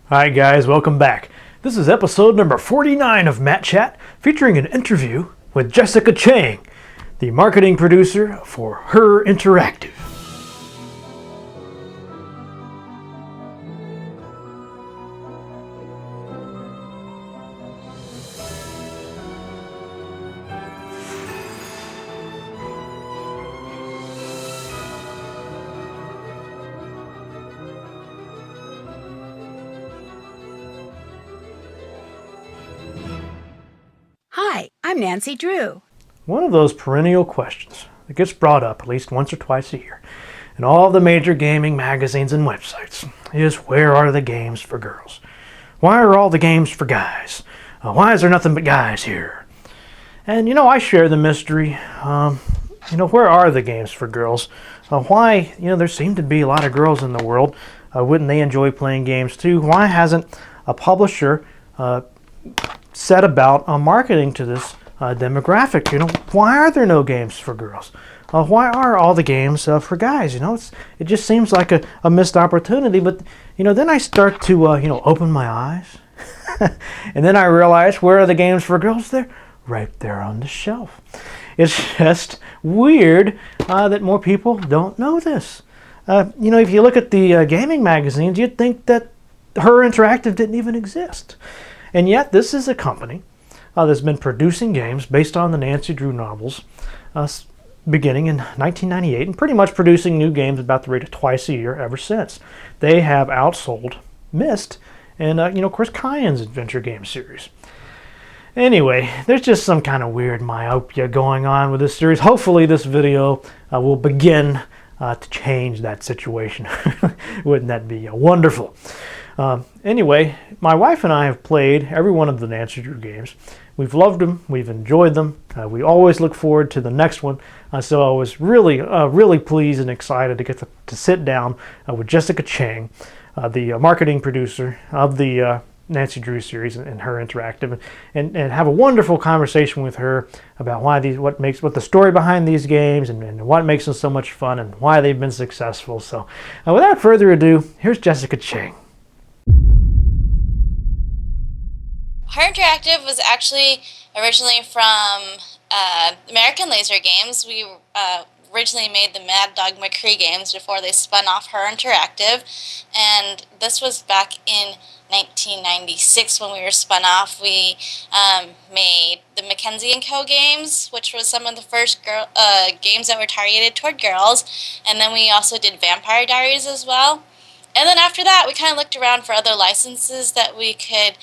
Hi guys, welcome back. This is episode number 49 of Matt Chat, featuring an interview with Jessica Chiang, the marketing producer for Her Interactive. Hi, I'm Nancy Drew. One of those perennial questions that gets brought up at least once or twice a year in all the major gaming magazines and websites is, where are the games for girls? Why are all the games for guys? Why is there nothing but guys here? And I share the mystery. Where are the games for girls? Why, there seem to be a lot of girls in the world. Wouldn't they enjoy playing games too? Why hasn't a publisher set about marketing to this demographic? Why are there no games for girls? Why are all the games for guys? It just seems like a missed opportunity. But then I start to open my eyes, and then I realize, where are the games for girls? They're right there on the shelf. It's just weird that more people don't know this. If you look at the gaming magazines, you'd think that Her Interactive didn't even exist. And yet, this is a company that's been producing games based on the Nancy Drew novels beginning in 1998, and pretty much producing new games about the rate of twice a year ever since. They have outsold Myst and, of course, Cyan's adventure game series. Anyway, there's just some kind of weird myopia going on with this series. Hopefully, this video will begin to change that situation. Wouldn't that be wonderful? Anyway, my wife and I have played every one of the Nancy Drew games. We've loved them. We've enjoyed them. We always look forward to the next one. So I was really pleased and excited to get to sit down with Jessica Chiang, the marketing producer of the Nancy Drew series and Her Interactive, and have a wonderful conversation with her about what the story behind these games and what makes them so much fun and why they've been successful. So without further ado, here's Jessica Chiang. Her Interactive was actually originally from American Laser Games. We originally made the Mad Dog McCree games before they spun off Her Interactive, and this was back in 1996 when we were spun off. We made the Mackenzie & Co. games, which was some of the first games that were targeted toward girls, and then we also did Vampire Diaries as well. And then after that, we kind of looked around for other licenses that we could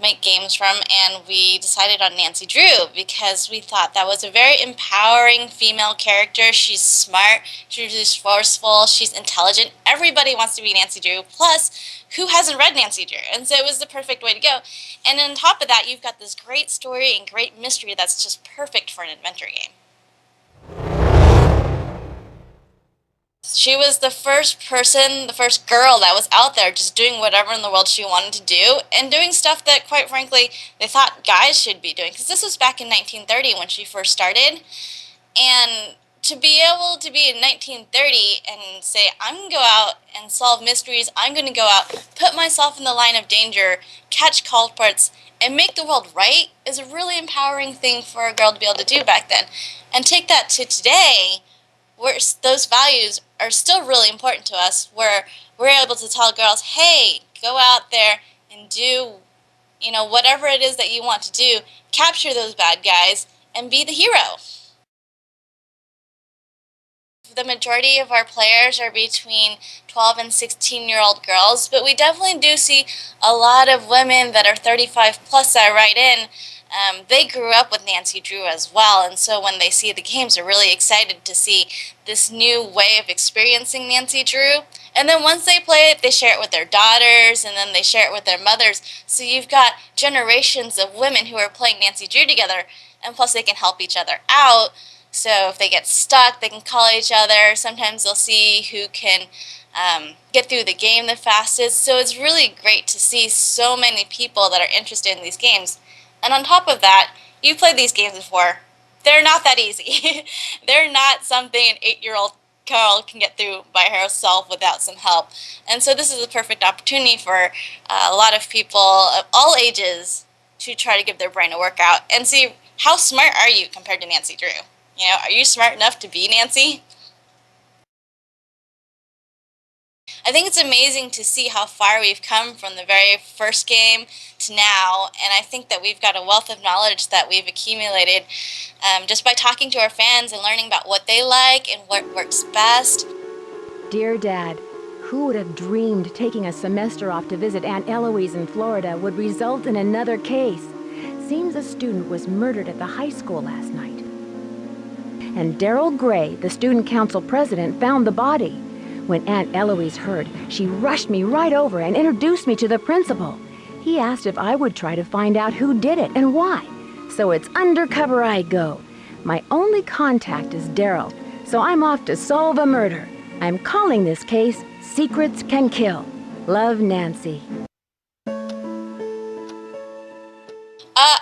make games from, and we decided on Nancy Drew because we thought that was a very empowering female character. She's smart, she's forceful, she's intelligent. Everybody wants to be Nancy Drew. Plus, who hasn't read Nancy Drew? And so it was the perfect way to go. And on top of that, you've got this great story and great mystery that's just perfect for an adventure game. She was the first person, the first girl that was out there just doing whatever in the world she wanted to do and doing stuff that, quite frankly, they thought guys should be doing. Because this was back in 1930 when she first started. And to be able to be in 1930 and say, I'm going to go out and solve mysteries, I'm going to go out, put myself in the line of danger, catch culprits, and make the world right is a really empowering thing for a girl to be able to do back then. And take that to today, where those values are still really important to us, where we're able to tell girls, hey, go out there and do, whatever it is that you want to do, capture those bad guys, and be the hero. The majority of our players are between 12 and 16-year-old girls, but we definitely do see a lot of women that are 35 plus that write in they grew up with Nancy Drew as well, and so when they see the games, they're really excited to see this new way of experiencing Nancy Drew. And then once they play it, they share it with their daughters, and then they share it with their mothers. So you've got generations of women who are playing Nancy Drew together, and plus they can help each other out. So if they get stuck, they can call each other. Sometimes they'll see who can get through the game the fastest. So it's really great to see so many people that are interested in these games. And on top of that, you've played these games before. They're not that easy. They're not something an 8-year-old girl can get through by herself without some help. And so this is a perfect opportunity for a lot of people of all ages to try to give their brain a workout and see how smart are you compared to Nancy Drew. You know, are you smart enough to be Nancy? I think it's amazing to see how far we've come from the very first game to now, and I think that we've got a wealth of knowledge that we've accumulated just by talking to our fans and learning about what they like and what works best. Dear Dad, who would have dreamed taking a semester off to visit Aunt Eloise in Florida would result in another case? Seems a student was murdered at the high school last night. And Daryl Gray, the student council president, found the body. When Aunt Eloise heard, she rushed me right over and introduced me to the principal. He asked if I would try to find out who did it and why. So it's undercover I go. My only contact is Daryl, so I'm off to solve a murder. I'm calling this case Secrets Can Kill. Love, Nancy.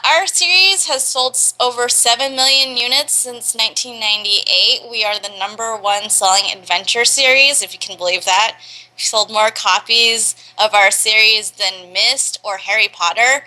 Our series has sold over 7 million units since 1998. We are the #1 selling adventure series, if you can believe that. We've sold more copies of our series than Myst or Harry Potter.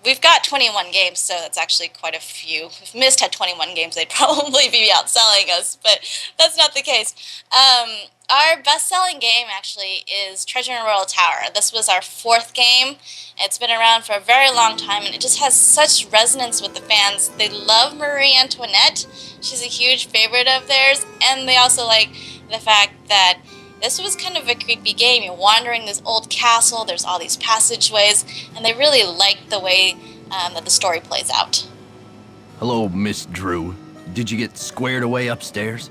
We've got 21 games, so that's actually quite a few. If Myst had 21 games, they'd probably be outselling us, but that's not the case. Our best-selling game, actually, is Treasure in Royal Tower. This was our 4th game. It's been around for a very long time, and it just has such resonance with the fans. They love Marie Antoinette. She's a huge favorite of theirs, and they also like the fact that this was kind of a creepy game. You're wandering this old castle, there's all these passageways, and they really liked the way that the story plays out. Hello, Miss Drew. Did you get squared away upstairs?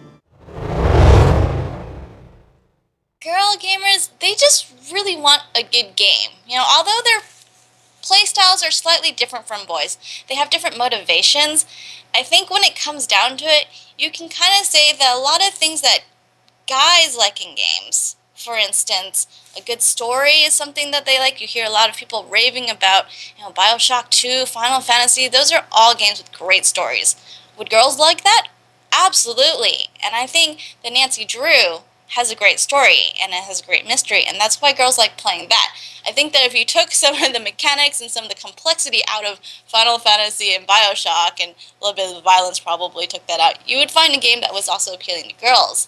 Girl gamers, they just really want a good game. You know, although their play styles are slightly different from boys, they have different motivations. I think when it comes down to it, you can kind of say that a lot of things that guys like in games, for instance, a good story is something that they like. You hear a lot of people raving about, you know, BioShock 2, Final Fantasy. Those are all games with great stories. Would girls like that? Absolutely. And I think that Nancy Drew has a great story and it has a great mystery, and that's why girls like playing that. I think that if you took some of the mechanics and some of the complexity out of Final Fantasy and BioShock, and a little bit of the violence probably took that out, you would find a game that was also appealing to girls.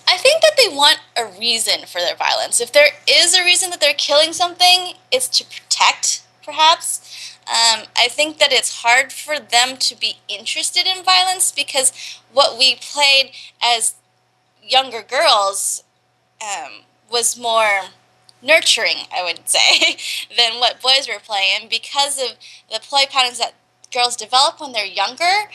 I think that they want a reason for their violence. If there is a reason that they're killing something, it's to protect, perhaps. I think that it's hard for them to be interested in violence because what we played as younger girls was more nurturing, I would say, than what boys were playing, because of the play patterns that girls develop when they're younger.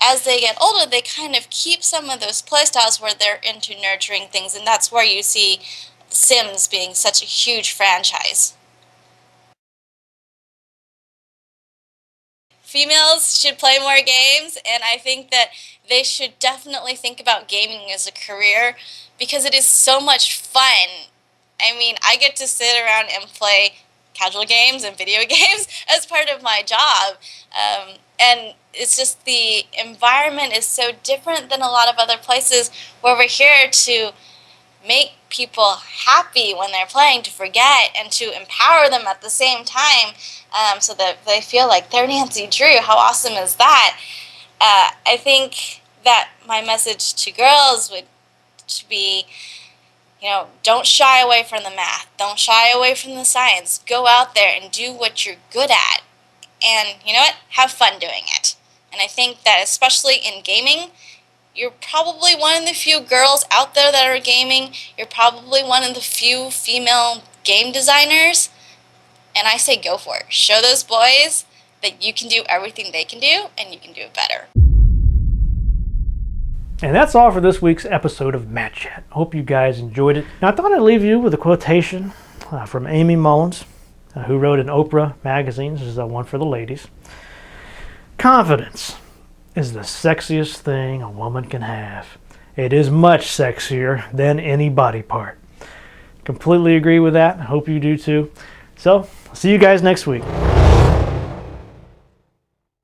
As they get older, they kind of keep some of those play styles where they're into nurturing things, and that's where you see Sims being such a huge franchise. Females should play more games, and I think that they should definitely think about gaming as a career because it is so much fun. I mean, I get to sit around and play casual games and video games as part of my job. And it's just the environment is so different than a lot of other places where we're here to make people happy when they're playing, to forget and to empower them at the same time, so that they feel like they're Nancy Drew. How awesome is that? I think that my message to girls would be, you know, don't shy away from the math. Don't shy away from the science. Go out there and do what you're good at. And you know what? Have fun doing it. And I think that especially in gaming, you're probably one of the few girls out there that are gaming. You're probably one of the few female game designers. And I say go for it. Show those boys that you can do everything they can do, and you can do it better. And that's all for this week's episode of Matt Chat. Hope you guys enjoyed it. Now, I thought I'd leave you with a quotation from Amy Mullins, who wrote in Oprah magazine. This is one for the ladies. Confidence is the sexiest thing a woman can have. It is much sexier than any body part. Completely agree with that. I hope you do too. So, I'll see you guys next week.